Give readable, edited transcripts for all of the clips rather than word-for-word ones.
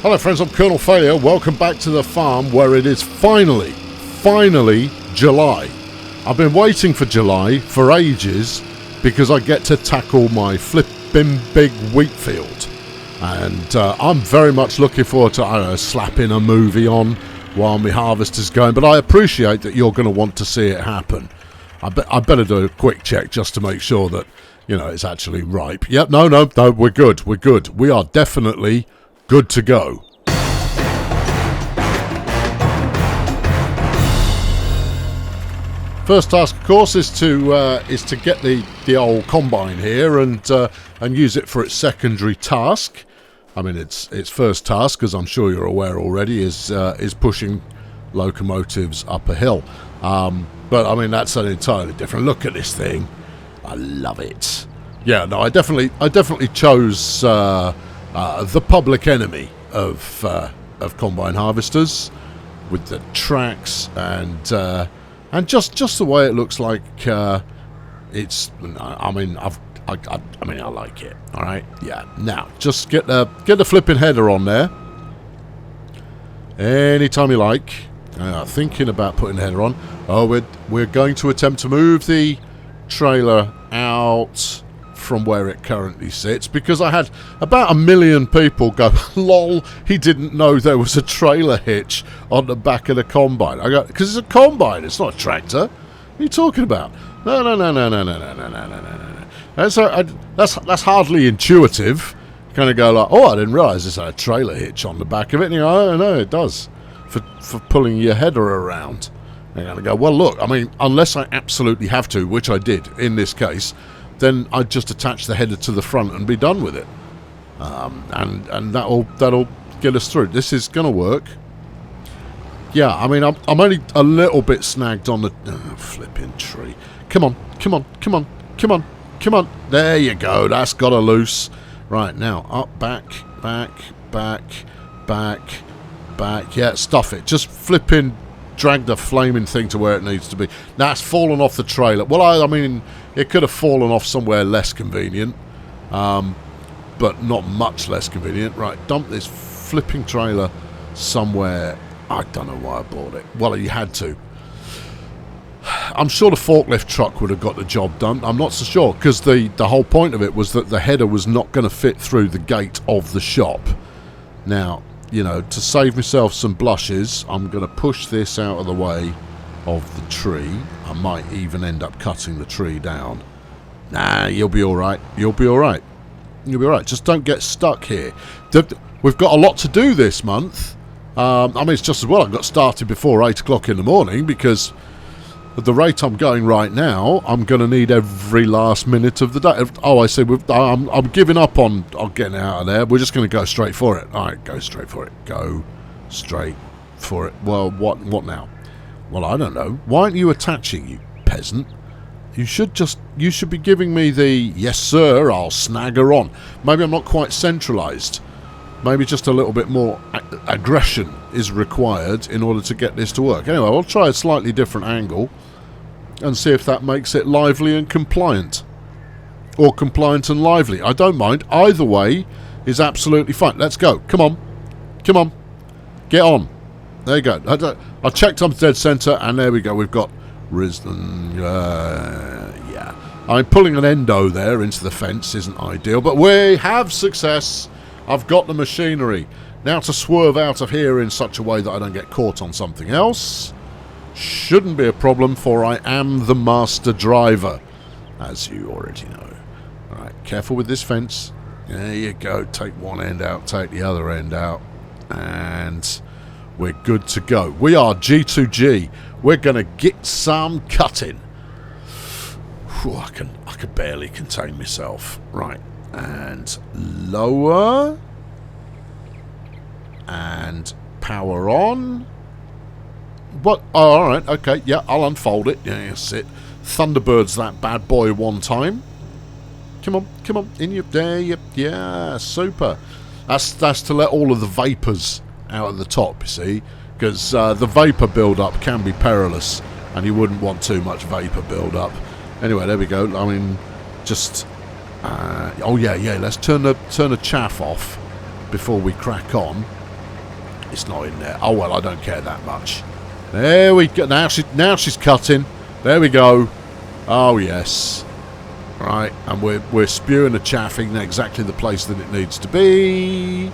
Hello friends, I'm Colonel Failure. Welcome back to the farm where it is finally July. I've been waiting for July for ages because I get to tackle my flipping big wheat field. And I'm very much looking forward to, I don't know, slapping a movie on while my harvest is going. But I appreciate that you're going to want to see it happen. I better do a quick check just to make sure that, you know, it's actually ripe. Yep, no, we're good. We are definitely good to go. First task, of course, is to get the old combine here and use it for its secondary task. I mean, its first task, as I'm sure you're aware already, is pushing locomotives up a hill. But I mean, that's an entirely different. Look at this thing. I love it. Yeah, no, I definitely chose the public enemy of combine harvesters with the tracks and just the way it looks like. It's. I mean, I like it. All right. Yeah. Now, just get the flipping header on there. Anytime you like. Thinking about putting the header on. Oh, we're going to attempt to move the trailer out from where it currently sits, because I had about 1 million people go, lol, he didn't know there was a trailer hitch on the back of the combine. I go, because it's a combine, it's not a tractor. What are you talking about? No. That's hardly intuitive. Kind of go like, oh, I didn't realise this had a trailer hitch on the back of it. And you go, oh, no, it does. For pulling your header around. And you're going to go, well, look, I mean, unless I absolutely have to, which I did in this case, then I'd just attach the header to the front and be done with it. And that'll get us through. This is going to work. Yeah, I mean, I'm only a little bit snagged on the... flipping tree. Come on. There you go. That's got to loose. Right, now, up, back. Yeah, stuff it. Just flipping... drag the flaming thing to where it needs to be. Now it's fallen off the trailer. Well, I mean, it could have fallen off somewhere less convenient, but not much less convenient. Right, dump this flipping trailer somewhere. I don't know why I bought it. Well, you had to. I'm sure the forklift truck would have got the job done. I'm not so sure, because the whole point of it was that the header was not going to fit through the gate of the shop. Now, you know, to save myself some blushes, I'm going to push this out of the way of the tree. I might even end up cutting the tree down. Nah, you'll be alright. You'll be alright. Just don't get stuck here. We've got a lot to do this month. I mean, it's just as well I got started before 8 o'clock in the morning, because at the rate I'm going right now, I'm going to need every last minute of the day. Oh, I see. I'm giving up on getting out of there. We're just going to go straight for it. All right, go straight for it. Go straight for it. Well, what now? Well, I don't know. Why aren't you attaching, you peasant? You should be giving me the, yes, sir, I'll snag her on. Maybe I'm not quite centralised. Maybe just a little bit more aggression is required in order to get this to work. Anyway, I'll try a slightly different angle and see if that makes it lively and compliant. Or compliant and lively. I don't mind. Either way is absolutely fine. Let's go. Come on. Get on. There you go. I checked on dead centre, and there we go. We've got risen. Yeah. I'm pulling an endo there into the fence isn't ideal, but we have success. I've got the machinery. Now to swerve out of here in such a way that I don't get caught on something else. Shouldn't be a problem, for I am the master driver, as you already know. Alright, careful with this fence. There you go. Take one end out, take the other end out, and we're good to go. We are G2G. We're going to get some cutting. Whew, I can barely contain myself. Right. And lower, and power on. What? Oh, all right, okay, yeah, I'll unfold it. Yeah, that's it. Thunderbirds that bad boy one time. Come on, in your there. Yeah, super. That's to let all of the vapours out at the top. You see, because the vapour build up can be perilous, and you wouldn't want too much vapour build up. Anyway, there we go. I mean, just. Oh yeah. Let's turn the chaff off before we crack on. It's not in there. Oh, well, I don't care that much. There we go. Now she's cutting. There we go. Oh, yes. Right, and we're spewing the chaffing in exactly the place that it needs to be.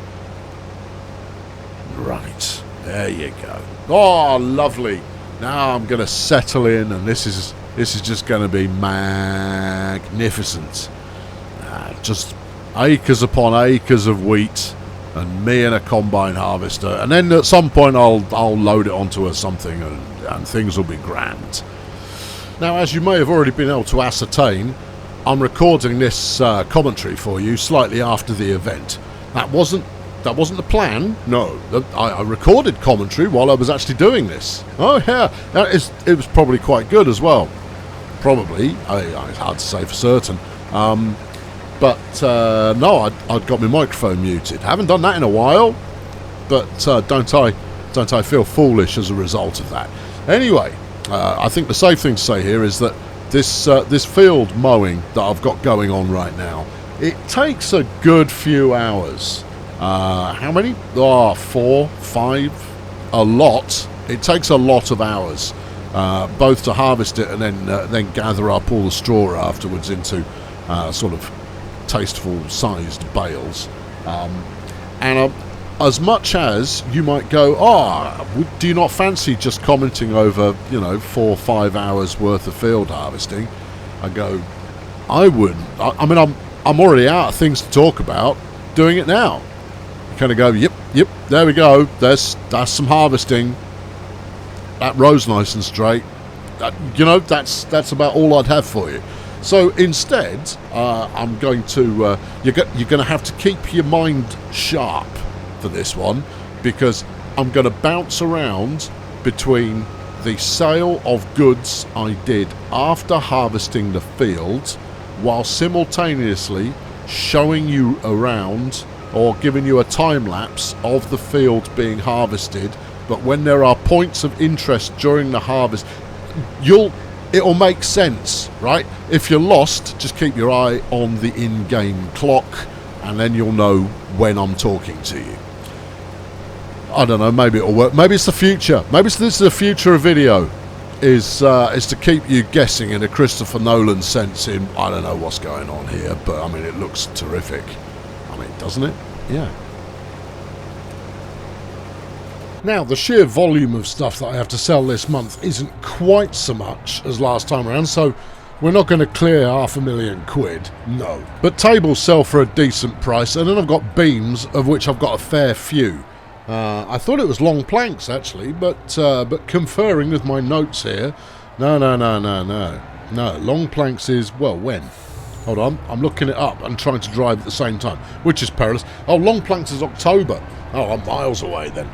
Right. There you go. Oh, lovely. Now I'm going to settle in, and this is just going to be magnificent. Just acres upon acres of wheat, and me and a combine harvester, and then at some point I'll load it onto something, and things will be grand. Now, as you may have already been able to ascertain, I'm recording this commentary for you slightly after the event. That wasn't the plan. No, I recorded commentary while I was actually doing this. Oh yeah, it was probably quite good as well. Probably, it's hard to say for certain. But no, I'd got my microphone muted. Haven't done that in a while, but don't I feel foolish as a result of that? Anyway, I think the safe thing to say here is that this field mowing that I've got going on right now, it takes a good few hours. How many? 4, 5, a lot. It takes a lot of hours, both to harvest it and then gather up all the straw afterwards into sort of tasteful sized bales. And as much as you might go, do you not fancy just commenting over 4 or 5 hours worth of field harvesting? I go, I wouldn't. I mean, I'm already out of things to talk about doing it now. You kind of go, yep, there we go. That's some harvesting. That row's nice and straight. That's about all I'd have for you. So instead, I'm going to you're going to have to keep your mind sharp for this one, because I'm going to bounce around between the sale of goods I did after harvesting the field, while simultaneously showing you around or giving you a time lapse of the field being harvested. But when there are points of interest during the harvest, it'll make sense, right? If you're lost, just keep your eye on the in-game clock, and then you'll know when I'm talking to you. I don't know, maybe it'll work. Maybe it's the future. Maybe this is the future of video, is to keep you guessing in a Christopher Nolan sense in, I don't know what's going on here, but I mean, it looks terrific. I mean, doesn't it? Yeah. Now, the sheer volume of stuff that I have to sell this month isn't quite so much as last time around, so we're not going to clear £500,000, no. But tables sell for a decent price, and then I've got beams, of which I've got a fair few. I thought it was long planks, actually, but conferring with my notes here, no, long planks is, well, when? Hold on, I'm looking it up and trying to drive at the same time, which is perilous. Oh, long planks is October. Oh, I'm miles away then.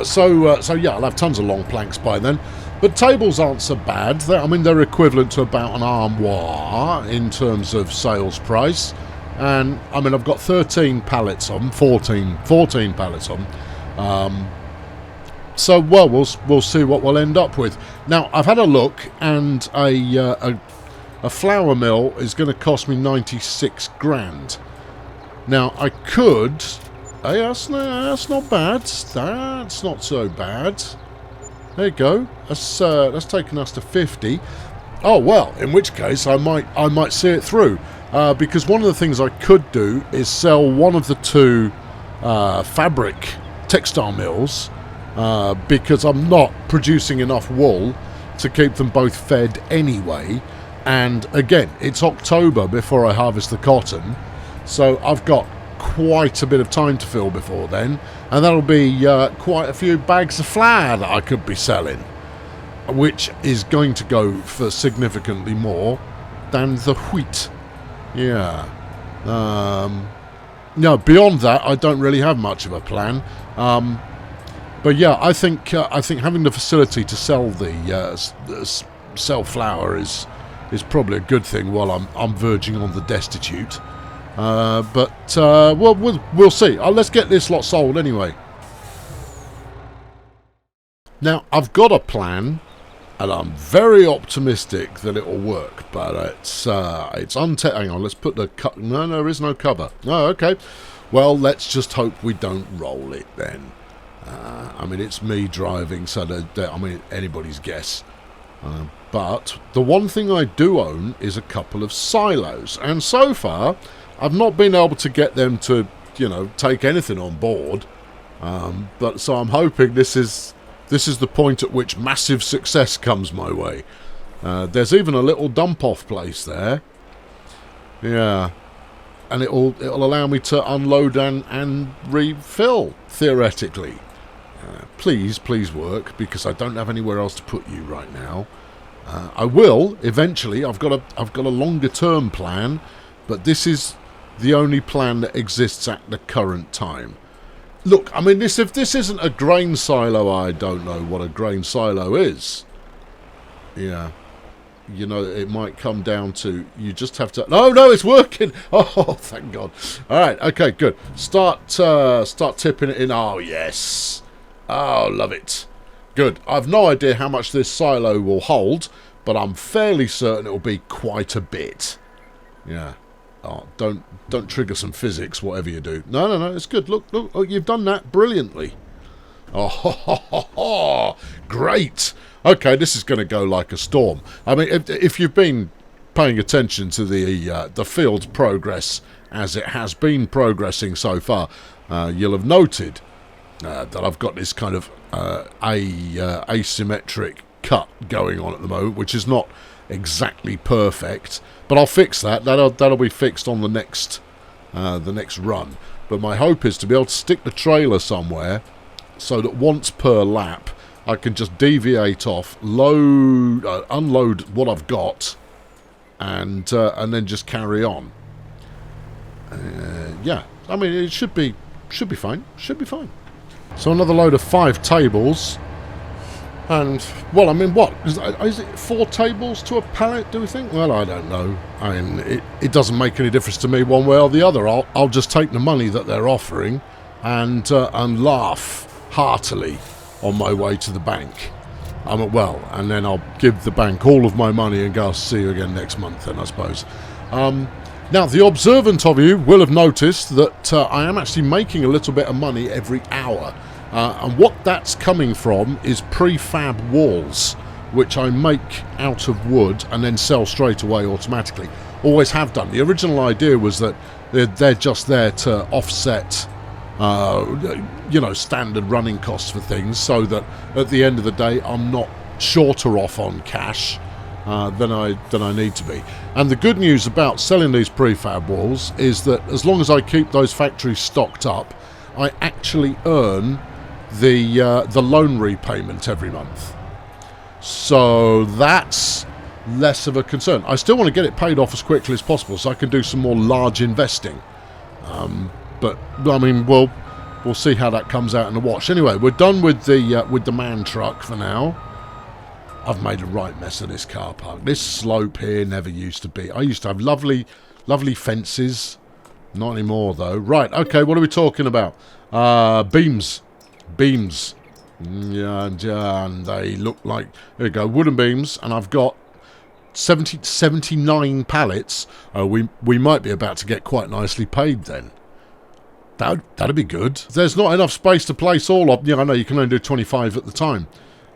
So yeah, I'll have tons of long planks by then. But tables aren't so bad. They're equivalent to about an armoire in terms of sales price. And, I've got 13 pallets on, 14 pallets on. So, well, we'll see what we'll end up with. Now, I've had a look, and a flour mill is going to cost me 96 grand. Now, I could... Hey, that's not bad. That's not so bad. There you go. That's taken us to 50. Oh, well, in which case I might see it through. Because one of the things I could do is sell one of the two fabric textile mills, because I'm not producing enough wool to keep them both fed anyway. And again, it's October before I harvest the cotton, so I've got quite a bit of time to fill before then, and that'll be quite a few bags of flour that I could be selling, which is going to go for significantly more than the wheat. Yeah. No, beyond that, I don't really have much of a plan. But yeah, I think having the facility to sell sell flour is probably a good thing while I'm verging on the destitute. But we'll see. Let's get this lot sold anyway. Now, I've got a plan, and I'm very optimistic that it will work, but it's hang on, let's put the no, there is no cover. Oh, okay. Well, let's just hope we don't roll it then. I mean, it's me driving, so I mean, anybody's guess. But the one thing I do own is a couple of silos, and so far I've not been able to get them to, you know, take anything on board. But so I'm hoping this is the point at which massive success comes my way. There's even a little dump-off place there. Yeah, and it'll allow me to unload and refill theoretically. Please work, because I don't have anywhere else to put you right now. I will eventually. I've got a longer term plan, but this is the only plan that exists at the current time. Look, I mean, if this isn't a grain silo, I don't know what a grain silo is. Yeah. You know, it might come down to, you just have to... No, it's working! Oh, thank God. Alright, okay, good. Start tipping it in. Oh, yes. Oh, love it. Good. I've no idea how much this silo will hold, but I'm fairly certain it will be quite a bit. Yeah. Oh, don't trigger some physics, whatever you do. No, it's good. Look, you've done that brilliantly. Oh, great. Okay, this is going to go like a storm. I mean, if you've been paying attention to the field progress as it has been progressing so far, you'll have noted that I've got this kind of asymmetric cut going on at the moment, which is not exactly perfect, but I'll fix that. That'll be fixed on the next run. But my hope is to be able to stick the trailer somewhere so that once per lap I can just deviate off, unload what I've got, and then just carry on. Yeah, I mean, it should be fine. Should be fine. So another load of 5 tables. And, well, I mean, what? Is it 4 tables to a pallet, do we think? Well, I don't know. I mean, it doesn't make any difference to me one way or the other. I'll just take the money that they're offering and laugh heartily on my way to the bank. And then I'll give the bank all of my money and go, I'll see you again next month then, I suppose. Now, the observant of you will have noticed that I am actually making a little bit of money every hour. And what that's coming from is prefab walls, which I make out of wood and then sell straight away automatically. Always have done. The original idea was that they're just there to offset, standard running costs for things, so that at the end of the day I'm not shorter off on cash than I need to be. And the good news about selling these prefab walls is that as long as I keep those factories stocked up, I actually earn the loan repayment every month. So that's less of a concern. I still want to get it paid off as quickly as possible so I can do some more large investing. But I mean, we'll see how that comes out in the wash. Anyway, we're done with the man truck for now. I've made a right mess of this car park. This slope here never used to be. I used to have lovely fences. Not anymore though. Right, okay, what are we talking about? Beams. Yeah, and they look like, there we go, wooden beams, and I've got 79 pallets. We might be about to get quite nicely paid then. That'd be good. There's not enough space to place all of. Yeah, I know you can only do 25 at the time.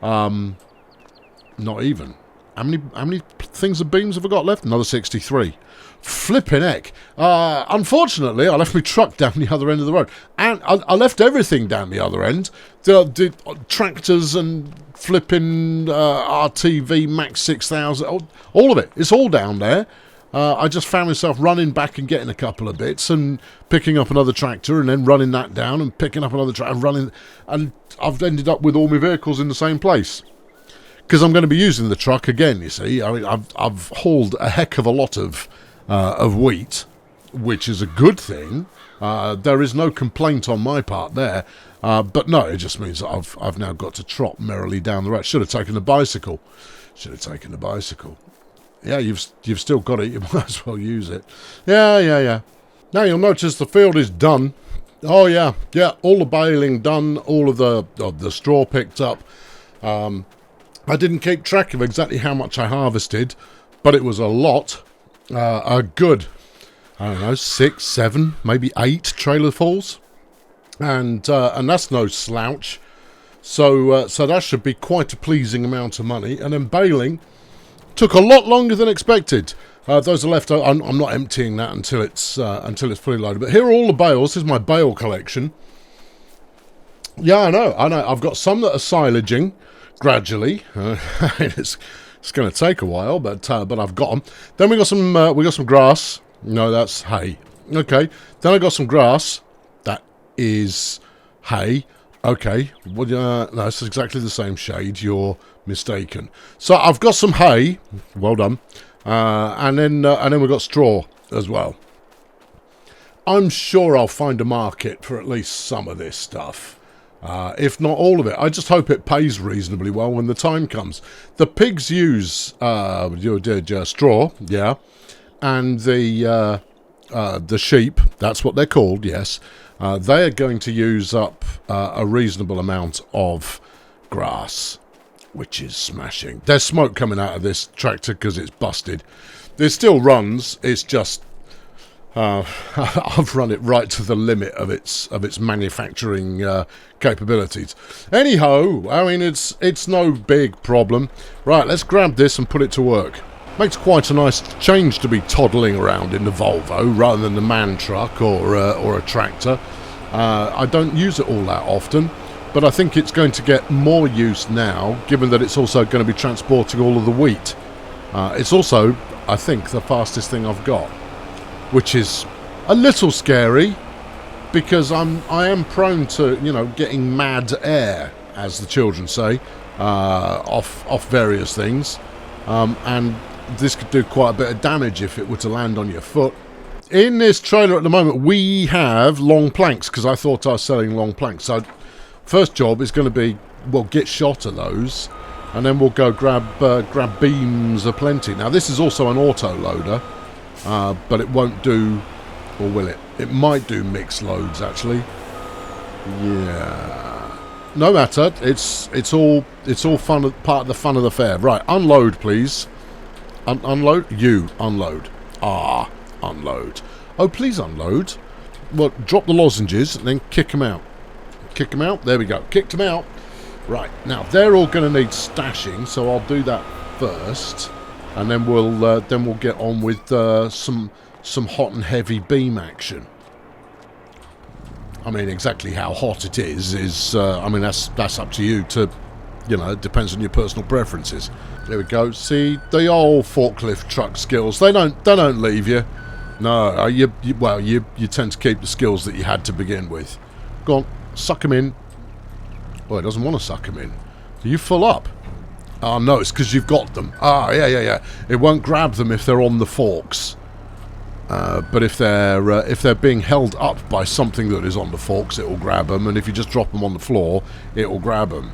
Not even. How many things of beams have I got left? Another 63. Flipping heck. Unfortunately, I left my truck down the other end of the road. And I left everything down the other end. The tractors and flipping RTV Max 6000. All of it. It's all down there. I just found myself running back and getting a couple of bits and picking up another tractor and then running that down and picking up another tractor and running. And I've ended up with all my vehicles in the same place. Because I'm going to be using the truck again, you see. I mean, I've hauled a heck of a lot of wheat, which is a good thing. There is no complaint on my part there. But no, it just means that I've now got to trot merrily down the road. Should have taken the bicycle. Yeah, you've still got it. You might as well use it. Yeah. Now you'll notice the field is done. Oh yeah. All the baling done. All of the straw picked up. I didn't keep track of exactly how much I harvested, but it was a lot. A good, I don't know, 6, 7, maybe 8 trailerfuls. and that's no slouch. So that should be quite a pleasing amount of money. And then baling took a lot longer than expected. Those are left. I'm not emptying that until it's fully loaded. But here are all the bales. This is my bale collection. Yeah, I know. I've got some that are silaging gradually. It's going to take a while, but I've got them. Then we got some grass. No, that's hay. Okay. Then I got some grass. That is hay. Okay. Well, no, it's exactly the same shade. You're mistaken. So I've got some hay. Well done. And then we've got straw as well. I'm sure I'll find a market for at least some of this stuff. If not all of it. I just hope it pays reasonably well when the time comes. The pigs use straw, yeah, and the sheep, that's what they're called, yes, they are going to use up a reasonable amount of grass, which is smashing. There's smoke coming out of this tractor because it's busted. It still runs, it's just I've run it right to the limit of its manufacturing capabilities. Anyhow, I mean it's no big problem. Right, let's grab this and put it to work. Makes quite a nice change to be toddling around in the Volvo rather than the man truck or a tractor. I don't use it all that often, but I think it's going to get more use now, given that it's also going to be transporting all of the wheat. It's also, I think, the fastest thing I've got, which is a little scary because I am prone to, getting mad air, as the children say, off various things, and this could do quite a bit of damage if it were to land on your foot. In this trailer at the moment we have long planks, because I thought I was selling long planks. So first job is going to be, well, get shot of those, and then we'll go grab beams aplenty. Now this is also an auto loader. But it won't do, or will it? It might do mixed loads, actually. Yeah. No matter. It's all fun, part of the fun of the fair. Right, unload, please. Unload. You unload. Unload. Oh, please unload. Well, drop the lozenges and then kick them out. Kick them out. There we go. Kicked them out. Right. Now they're all going to need stashing, so I'll do that first. And then we'll get on with some hot and heavy beam action. I mean, exactly how hot it is I mean, that's up to you to, it depends on your personal preferences. There we go. See, the old forklift truck skills, they don't leave you. No, you tend to keep the skills that you had to begin with. Go on, suck them in. Oh, it doesn't want to suck them in. Are you full up? Oh, no, it's because you've got them. Yeah. It won't grab them if they're on the forks. But if they're being held up by something that is on the forks, it will grab them. And if you just drop them on the floor, it will grab them.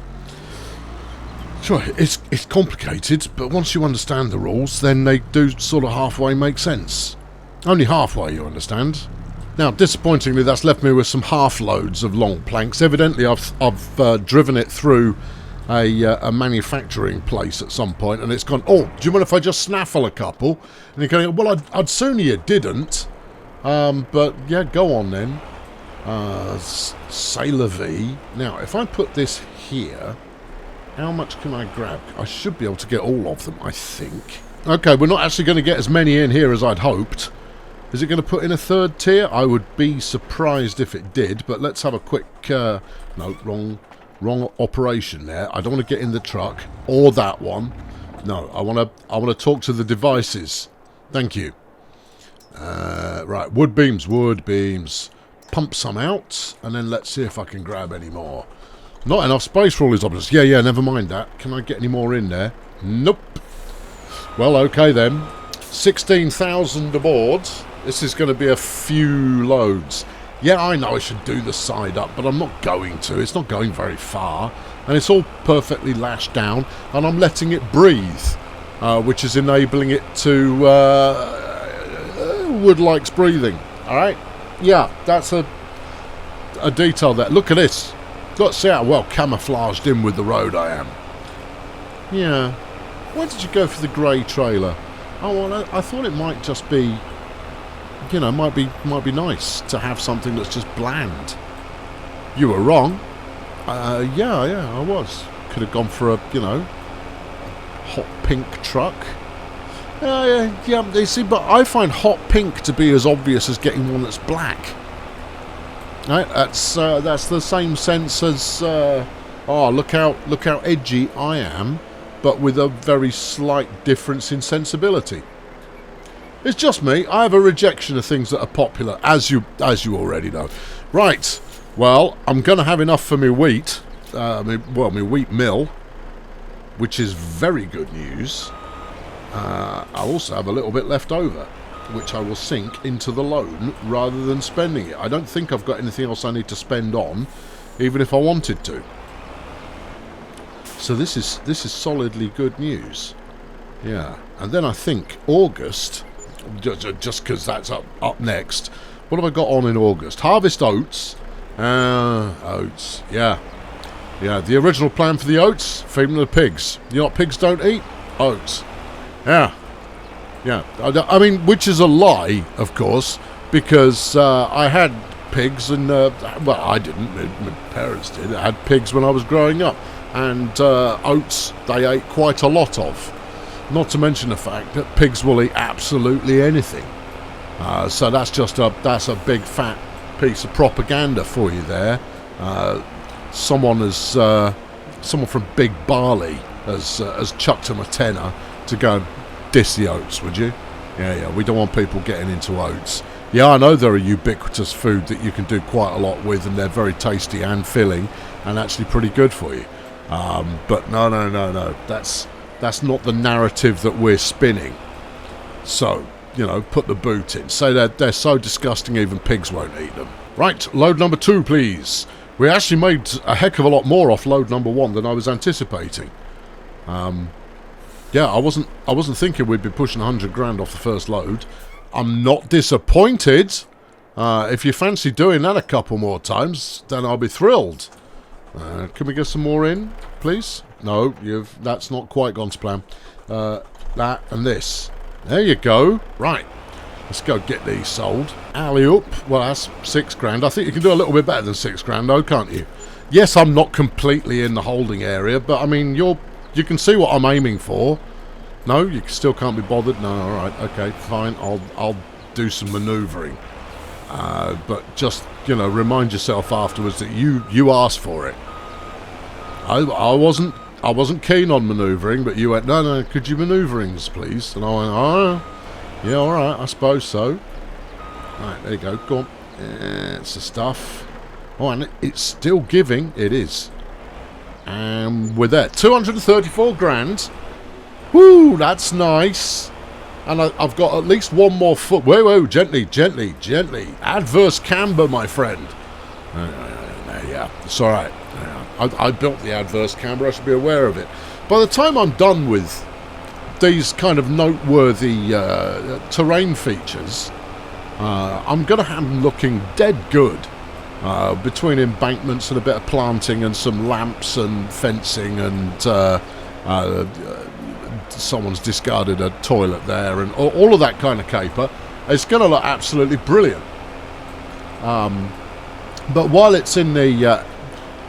Sure, it's complicated, but once you understand the rules, then they do sort of halfway make sense. Only halfway, you understand. Now, disappointingly, that's left me with some half loads of long planks. Evidently, I've driven it through a manufacturing place at some point, and it's gone, oh, do you mind if I just snaffle a couple? And you're going, well, I'd sooner you didn't. But, yeah, go on then. C'est la vie. Now, if I put this here, how much can I grab? I should be able to get all of them, I think. Okay, we're not actually going to get as many in here as I'd hoped. Is it going to put in a third tier? I would be surprised if it did, but let's have a quick... no, wrong operation there. I don't want to get in the truck or that one. No, I want to talk to the devices. Thank you. Right, wood beams. Pump some out, and then let's see if I can grab any more. Not enough space for all these objects. Yeah, never mind that. Can I get any more in there? Nope. Well, okay then. 16,000 aboard. This is going to be a few loads. Yeah, I know I should do the side up, but I'm not going to. It's not going very far. And it's all perfectly lashed down, and I'm letting it breathe, which is enabling it to... Wood likes breathing. Alright? Yeah, that's a detail there. Look at this. Let's see how well camouflaged in with the road I am. Yeah. Why did you go for the grey trailer? Oh, well, I thought it might just be... might be nice to have something that's just bland. You were wrong. Yeah, I was. Could have gone for a, hot pink truck. Yeah, you see, but I find hot pink to be as obvious as getting one that's black. Right, that's the same sense as, look how edgy I am, but with a very slight difference in sensibility. It's just me. I have a rejection of things that are popular, as you already know. Right. Well, I'm going to have enough for my wheat. My wheat mill, which is very good news. I also have a little bit left over, which I will sink into the loan rather than spending it. I don't think I've got anything else I need to spend on, even if I wanted to. So this is solidly good news. Yeah. And then I think August, just because that's up next. What have I got on in August? Harvest oats. Oats. Yeah. The original plan for the oats, feed them to the pigs. You know what pigs don't eat? Oats. Yeah. I mean, which is a lie, of course, because I had pigs and, I didn't. My parents did. I had pigs when I was growing up. And oats they ate quite a lot of. Not to mention the fact that pigs will eat absolutely anything. So that's a big fat piece of propaganda for you there. Someone from Big Barley has chucked them a tenner to go and diss the oats, would you? Yeah, we don't want people getting into oats. Yeah, I know they're a ubiquitous food that you can do quite a lot with, and they're very tasty and filling, and actually pretty good for you. But no. That's not the narrative that we're spinning. So, put the boot in. Say that they're so disgusting even pigs won't eat them. Right, load number 2, please. We actually made a heck of a lot more off load number 1 than I was anticipating. I wasn't thinking we'd be pushing 100 grand off the first load. I'm not disappointed. If you fancy doing that a couple more times, then I'll be thrilled. Can we get some more in, please? No, that's not quite gone to plan. That and this. There you go. Right. Let's go get these sold. Alley-oop. Well, that's 6 grand. I think you can do a little bit better than 6 grand, though, can't you? Yes, I'm not completely in the holding area, but, I mean, you can see what I'm aiming for. No, you still can't be bothered? No, all right. Okay, fine. I'll do some manoeuvring. But just, remind yourself afterwards that you asked for it. I wasn't keen on manoeuvring, but you went, no, could you manoeuvrings, please? And I went, oh, yeah, all right, I suppose so. Right, there you go. Go on. It's the stuff. Oh, and it's still giving. It is. And we're there. 234 grand. Woo, that's nice. And I've got at least one more foot. Whoa, gently. Adverse camber, my friend. Yeah, it's all right. I built the adverse camber. I should be aware of it. By the time I'm done with these kind of noteworthy terrain features, I'm going to have them looking dead good. Between embankments and a bit of planting and some lamps and fencing and someone's discarded a toilet there and all of that kind of caper, it's going to look absolutely brilliant. But while it's in the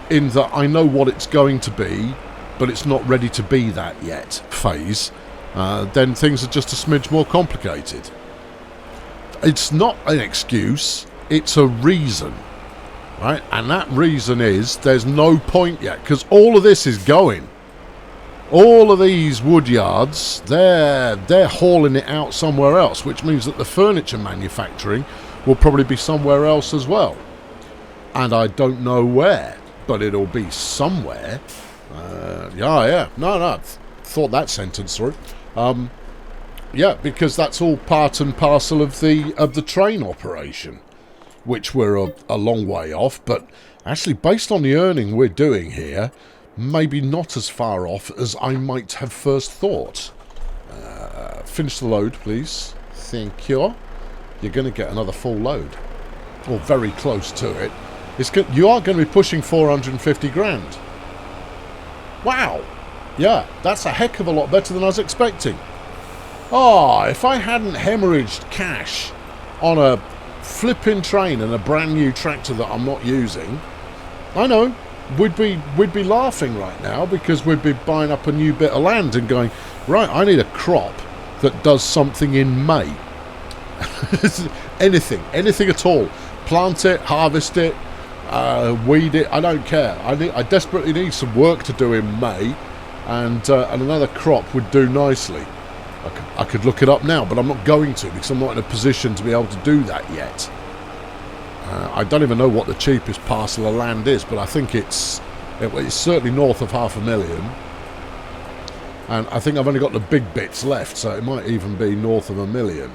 I know what it's going to be, but it's not ready to be that yet phase, then things are just a smidge more complicated. It's not an excuse, it's a reason. Right, and that reason is there's no point yet, because all of this is going. All of these wood yards, they're hauling it out somewhere else, which means that the furniture manufacturing will probably be somewhere else as well. And I don't know where, but it'll be somewhere. No, thought that sentence through. Yeah, because that's all part and parcel of the train operation, which we're a long way off, but actually based on the earning we're doing here, maybe not as far off as I might have first thought. Finish the load, please. Thank you. You're going to get another full load, or very close to it. You are going to be pushing 450 grand. Wow. Yeah, that's a heck of a lot better than I was expecting. If I hadn't hemorrhaged cash on a flipping train and a brand new tractor that I'm not using, I know. We'd be laughing right now because we'd be buying up a new bit of land and going, right, I need a crop that does something in May. anything at all. Plant it, harvest it, weed it, I don't care. I desperately need some work to do in May, and another crop would do nicely. I could look it up now, but I'm not going to because I'm not in a position to be able to do that yet. I don't even know what the cheapest parcel of land is, but I think it's certainly north of $500,000. And I think I've only got the big bits left, so it might even be north of $1 million.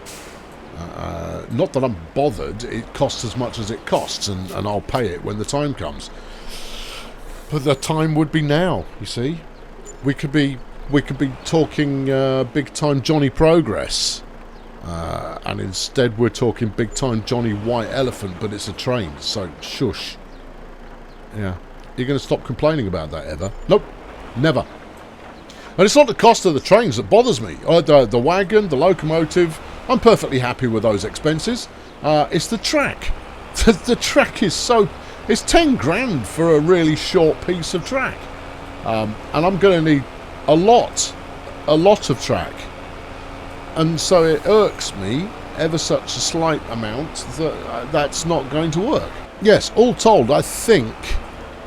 Not that I'm bothered. It costs as much as it costs, and I'll pay it when the time comes. But the time would be now, you see. We could be talking big-time Johnny Progress. And instead we're talking big-time Johnny White Elephant, but it's a train, so shush. Yeah. You're going to stop complaining about that ever? Nope. Never. And it's not the cost of the trains that bothers me. The wagon, the locomotive, I'm perfectly happy with those expenses. It's the track. The track is so... It's 10 grand for a really short piece of track. And I'm going to need a lot of track. And so it irks me ever such a slight amount that that's not going to work. Yes, all told, I think,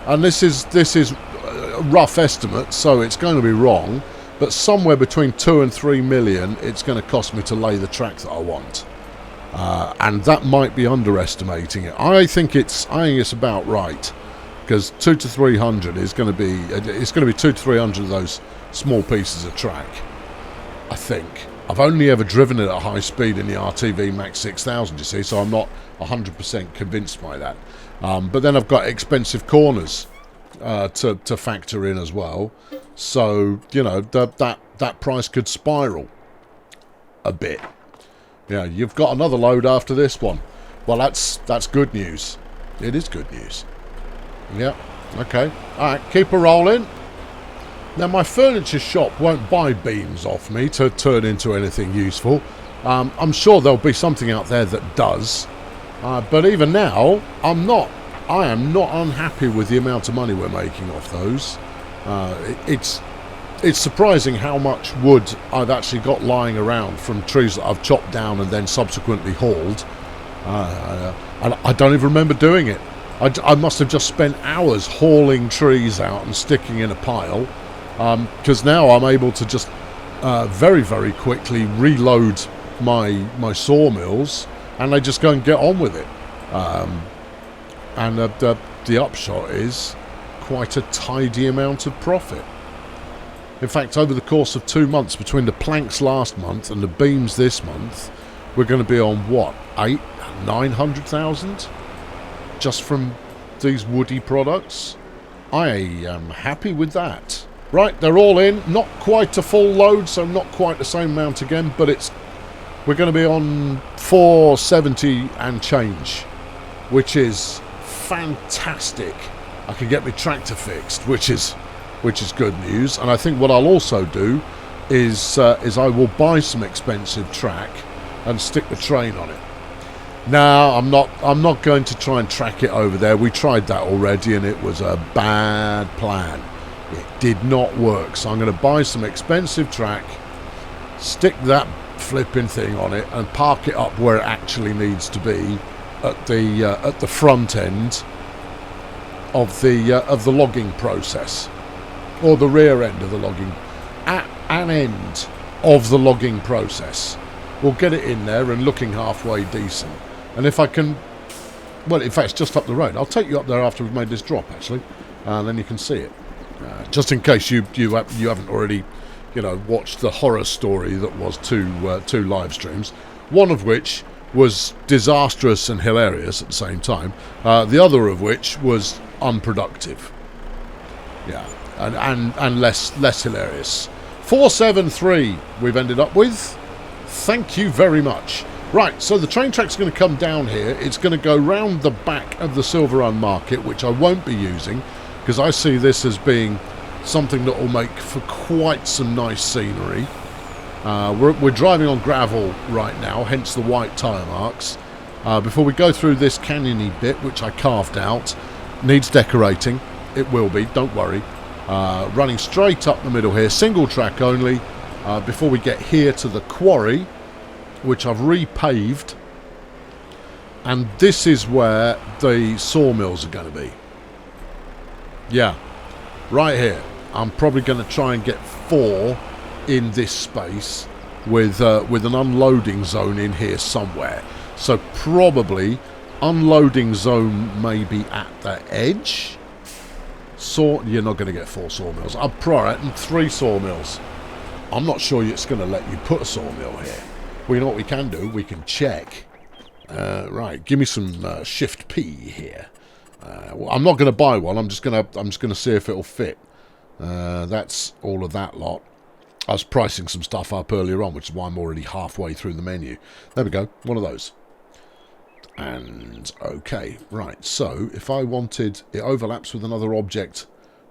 and this is a rough estimate, so it's going to be wrong, but somewhere between 2 and 3 million it's going to cost me to lay the track that I want. And that might be underestimating it. I think it's about right, because 200 to 300 is going to be 200 to 300 of those small pieces of track, I think. I've only ever driven it at high speed in the RTV Max 6000, you see, so I'm not 100% convinced by that. But then I've got expensive corners to factor in as well. So, you know, that price could spiral a bit. Yeah, you've got another load after this one. Well, that's good news. It is good news. Yeah, okay. All right, keep her rolling. Now, my furniture shop won't buy beams off me to turn into anything useful. I'm sure there'll be something out there that does. But even now, I am not unhappy with the amount of money we're making off those. It's surprising how much wood I've actually got lying around from trees that I've chopped down and then subsequently hauled. And I don't even remember doing it. I must have just spent hours hauling trees out and sticking in a pile. Because now I'm able to just very, very quickly reload my sawmills, and they just go and get on with it. And the upshot is quite a tidy amount of profit. In fact, over the course of 2 months, between the planks last month and the beams this month, we're going to be on what, 900,000 just from these woody products. I am happy with that. Right, they're all in. Not quite a full load, so not quite the same amount again, but we're going to be on 470 and change, which is fantastic. I can get my tractor fixed, which is good news. And I think what I'll also do is I will buy some expensive track and stick the train on it. No, I'm not going to try and track it over there. We tried that already, and it was a bad plan. It did not work, so I'm going to buy some expensive track, stick that flipping thing on it, and park it up where it actually needs to be, at the front end of the logging process, or the rear end of the logging, at an end of the logging process. We'll get it in there and looking halfway decent. And if I can, well, in fact, it's just up the road. I'll take you up there after we've made this drop, actually, and then you can see it. Just in case you haven't already, watched the horror story that was two live streams, one of which was disastrous and hilarious at the same time, the other of which was unproductive. Yeah, and less hilarious. 473 we've ended up with. Thank you very much. Right, so the train track's going to come down here. It's going to go round the back of the Silver Run Market, which I won't be using, because I see this as being something that will make for quite some nice scenery. We're driving on gravel right now, hence the white tyre marks. Before we go through this canyony bit, which I carved out, Needs decorating. It will be, don't worry. Running straight up the middle here, single track only, before we get here to the quarry, which I've repaved. And this is where the sawmills are going to be. Yeah, right here. I'm probably going to try and get 4 in this space with an unloading zone in here somewhere. So probably unloading zone maybe at the edge. You're not going to get 4 sawmills. I'll try it and 3 sawmills. I'm not sure it's going to let you put a sawmill here. Well, you know what we can do? We can check. Right, give me some Shift P here. Well, I'm not going to buy one. I'm just going to see if it'll fit. That's all of that lot. I was pricing some stuff up earlier on, which is why I'm already halfway through the menu. There we go. One of those. And okay, right. So if I wanted, it overlaps with another object.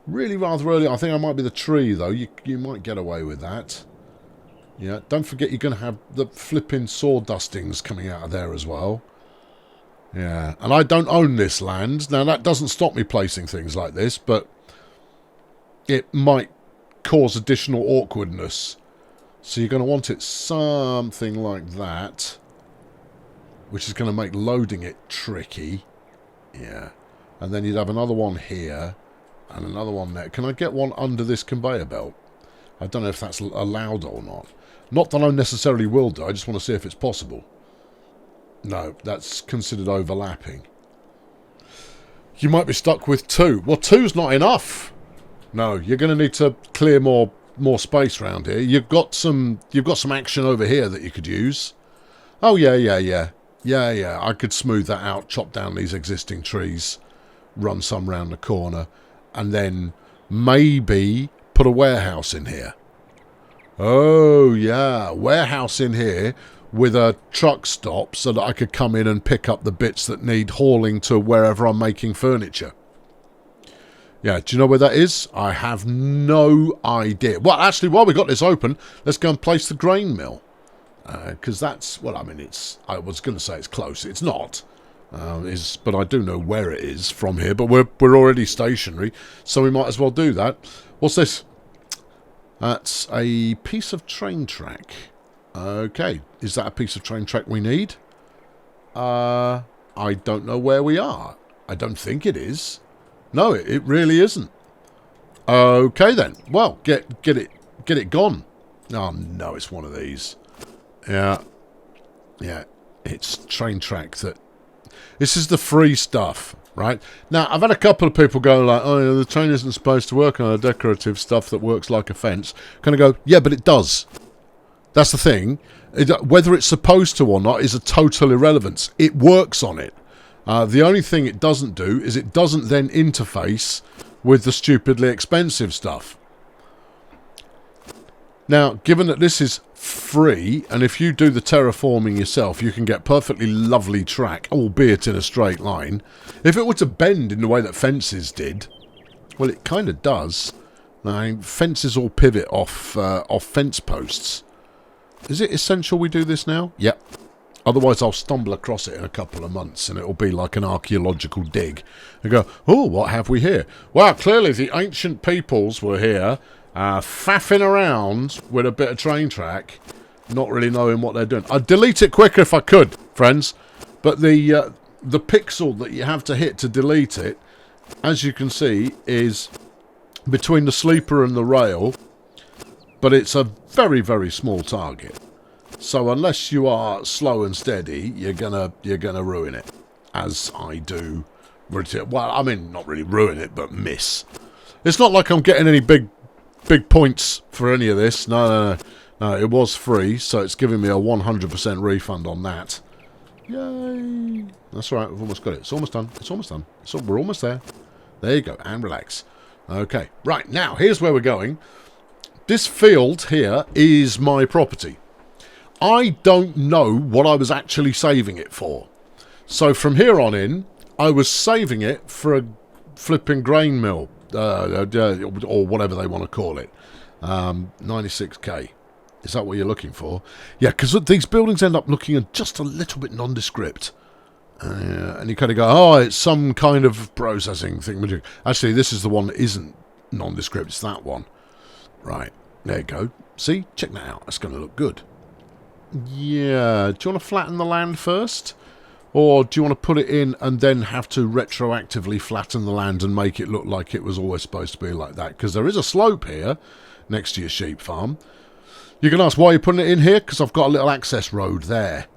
Really, rather early. I think I might be the tree though. You might get away with that. Yeah. Don't forget you're going to have the flipping sawdustings coming out of there as well. Yeah. And I don't own this land. Now that doesn't stop me placing things like this, but it might cause additional awkwardness. So you're going to want it something like that, which is going to make loading it tricky. Yeah. And then you'd have another one here and another one there. Can I get one under this conveyor belt? I don't know if that's allowed or not. Not that I necessarily will do. I just want to see if it's possible. No, that's considered overlapping. You might be stuck with 2. Well, 2's not enough. No, you're going to need to clear more space around here. You've got some action over here that you could use. Oh yeah. Yeah, I could smooth that out, chop down these existing trees, run some round the corner, and then maybe put a warehouse in here. Oh, yeah, warehouse in here with a truck stop so that I could come in and pick up the bits that need hauling to wherever I'm making furniture. Yeah, do you know where that is? I have no idea. Well, actually, while we got this open, let's go and place the grain mill. Because that's, well, I mean, I was going to say it's close. It's not. But I do know where it is from here. But we're already stationary, so we might as well do that. What's this? That's a piece of train track. Okay. Is that a piece of train track we need? I don't know where we are. I don't think it is. No, it really isn't. Okay, then. Well, get it gone. Oh, no, it's one of these. Yeah, it's train track that... This is the free stuff, right? Now, I've had a couple of people go like, oh, yeah, the train isn't supposed to work on a decorative stuff that works like a fence. Kind of go, yeah, but it does. That's the thing. Whether it's supposed to or not is a total irrelevance. It works on it. The only thing it doesn't do is it doesn't then interface with the stupidly expensive stuff. Now, given that this is free, and if you do the terraforming yourself, you can get perfectly lovely track, albeit in a straight line. If it were to bend in the way that fences did, well, it kind of does. Now, fences all pivot off fence posts. Is it essential we do this now? Yep. Otherwise, I'll stumble across it in a couple of months, and it'll be like an archaeological dig. And go, oh, what have we here? Well, clearly the ancient peoples were here, faffing around with a bit of train track, not really knowing what they're doing. I'd delete it quicker if I could, friends, but the pixel that you have to hit to delete it, as you can see, is between the sleeper and the rail, but it's a very, very small target. So unless you are slow and steady, you're gonna ruin it, as I do. Well, I mean, not really ruin it, but miss. It's not like I'm getting any big points for any of this. No. It was free, so it's giving me a 100% refund on that. Yay! That's all right. We've almost got it. It's almost done. We're almost there. There you go. And relax. Okay. Right, now, here's where we're going. This field here is my property. I don't know what I was actually saving it for. So from here on in, I was saving it for a flipping grain mill. Or whatever they want to call it. 96k. Is that what you're looking for? Yeah, because these buildings end up looking just a little bit nondescript. And you kind of go, oh, it's some kind of processing thing. Actually, this is the one that isn't nondescript. It's that one. Right. There you go. See? Check that out. That's going to look good. Yeah. Do you want to flatten the land first? Or do you want to put it in and then have to retroactively flatten the land and make it look like it was always supposed to be like that? Because there is a slope here next to your sheep farm. You can ask why you're putting it in here, because I've got a little access road there.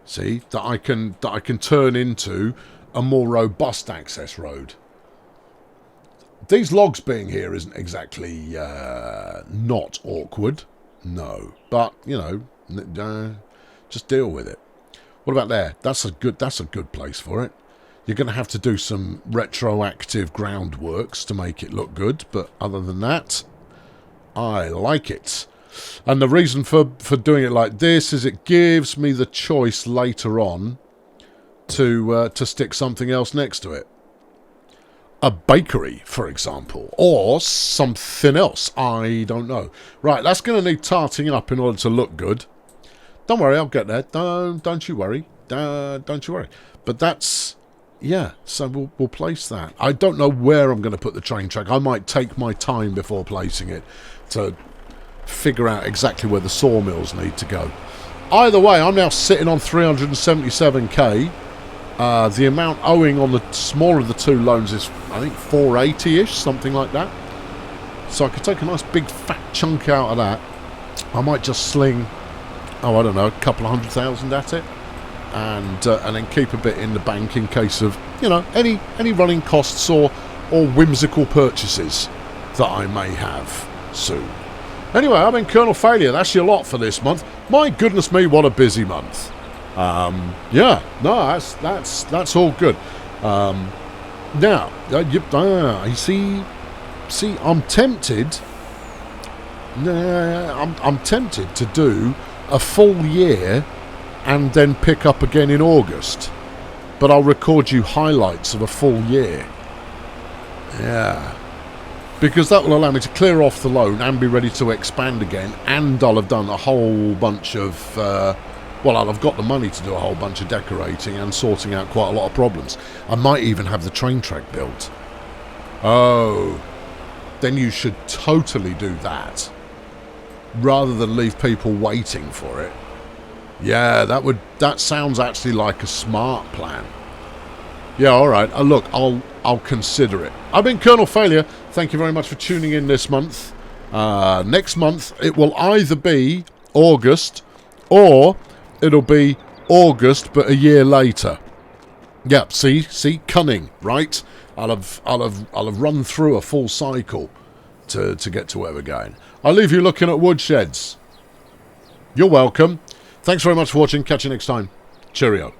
See, that I can turn into a more robust access road. These logs being here isn't exactly not awkward, no. But you know, just deal with it. What about there? That's a good place for it. You're going to have to do some retroactive groundworks to make it look good, but other than that, I like it. And the reason for doing it like this is it gives me the choice later on to stick something else next to it. A bakery, for example, or something else. I don't know. Right, that's going to need tarting up in order to look good. Don't worry, I'll get there. Don't you worry. Don't you worry. But that's... yeah, so we'll place that. I don't know where I'm going to put the train track. I might take my time before placing it to figure out exactly where the sawmills need to go. Either way, I'm now sitting on 377k. The amount owing on the smaller of the two loans is, I think, 480-ish, something like that. So I could take a nice big fat chunk out of that. I might just sling, I don't know, a couple of 100,000 at it. And then keep a bit in the bank in case of, you know, any running costs or whimsical purchases that I may have soon. Anyway, I've been Colonel Failure. That's your lot for this month. My goodness me, what a busy month. Yeah, no, that's all good. Now, you see, I'm tempted. I'm tempted to do a full year and then pick up again in August. But I'll record you highlights of a full year. Yeah. Because that will allow me to clear off the loan and be ready to expand again. And I'll have done a whole bunch of... well, I'll have got the money to do a whole bunch of decorating and sorting out quite a lot of problems. I might even have the train track built. Oh. Then you should totally do that. Rather than leave people waiting for it. Yeah, that sounds actually like a smart plan. Yeah, alright. Look, I'll consider it. I've been Colonel Failure. Thank you very much for tuning in this month. Next month, it will either be August or it'll be August but a year later. Yep, see, cunning, right? I'll have run through a full cycle to get to where we're going. I'll leave you looking at woodsheds. You're welcome. Thanks very much for watching. Catch you next time. Cheerio.